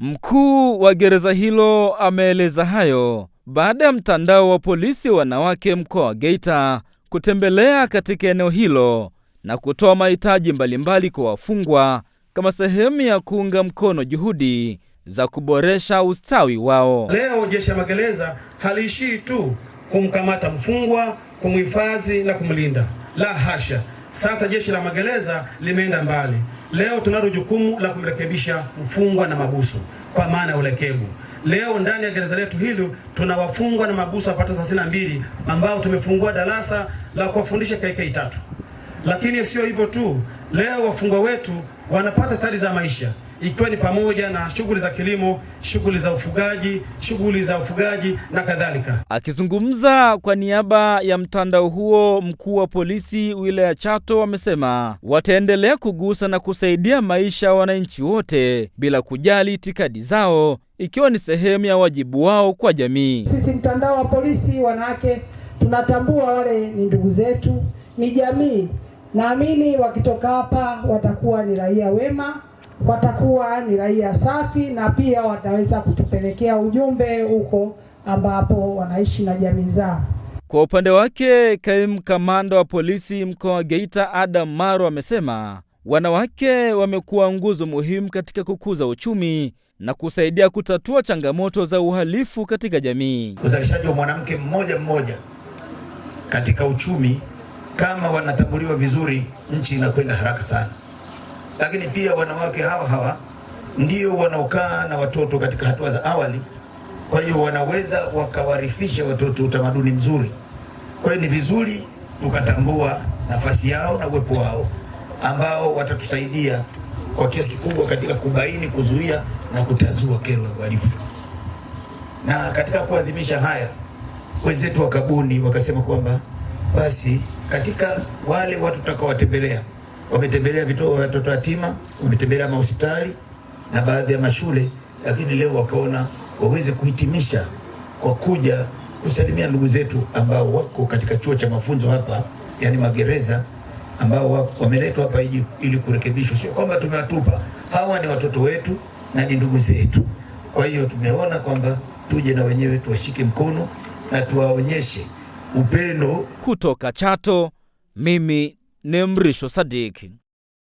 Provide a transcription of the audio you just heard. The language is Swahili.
Mkuu wa gereza hilo ameeleza hayo baada ya mtandao wa polisi wanawake mkoa wa Geita kutembelea katika eneo hilo na kutoa mahitaji mbalimbali kwa wafungwa kama sehemu ya kuunga mkono juhudi za kuboresha ustawi wao. Leo jeshi la magereza haliishii tu kumkamata mfungwa, kumhifadhi na kumlinda. La hasha. Sasa jeshi la magereza limeenda mbali. Leo tunalo jukumu la kumrekebisha mfungwa na mabusu kwa maana ya ulekevu. Leo ndani ya gereza letu hili tuna wafungwa na mabusu wapata 32 ambao tumefungua darasa la kuwafundisha KK 3. Lakini sio hivyo tu, leo wafungwa wetu wanapata stadi za maisha ikiwa ni pamoja na shughuli za kilimo, shughuli za ufugaji na kadhalika. Akizungumza kwa niaba ya mtandao huo, mkuu wa polisi wilaya Chato amesema wataendelea kugusa na kusaidia maisha ya wananchi wote bila kujali itikadi zao, ikiwa ni sehemu ya wajibu wao kwa jamii. Sisi mtandao wa polisi wanawake tunatambua wale ni ndugu zetu, ni jamii. Naamini wakitoka hapa watakuwa ni raia wema, watakuwa ni raia safi, na pia wataweza kutupelekea ujumbe huko ambapo wanaishi na jamii zao. Kwa upande wake, kaimu kamanda wa polisi mkoa wa Geita Adam Maro amesema wanawake wamekuwa nguzo muhimu katika kukuza uchumi na kusaidia kutatua changamoto za uhalifu katika jamii. Uzalishaji wa mwanamke mmoja katika uchumi, kama wanatambuliwa vizuri, nchi inakwenda haraka sana. Lakini pia wanawake hawa ndio wanaokaa na watoto katika hatua za awali, kwa hiyo wanaweza wakawarithisha watoto utamaduni mzuri. Kwa hiyo ni vizuri tukatambua nafasi yao na uwepo wao ambao watatusaidia kwa kiasi kikubwa katika kubaini, kuzuia na kutanzua kero ya uhalifu. Na katika kuadhimisha haya, wenzetu wakabuni wakasema kwamba basi katika wale watu tutakaowatembelea, wametembelea vituo vya watoto yatima, wametembelea mahospitali na baadhi ya mashule, lakini leo wakaona waweze kuhitimisha kwa kuja kusalimia ndugu zetu ambao wako katika chuo cha mafunzo hapa, yani magereza, ambao wameletwa hapa ili kurekebishwa. Sio kwamba tumewatupa, hawa ni watoto wetu na ni ndugu zetu. Kwa hiyo tumeona kwamba tuje na wenyewe tuwashike mkono na tuwaonyeshe upendo. Kutoka Chato, mimi ni Mrisho Sadiki.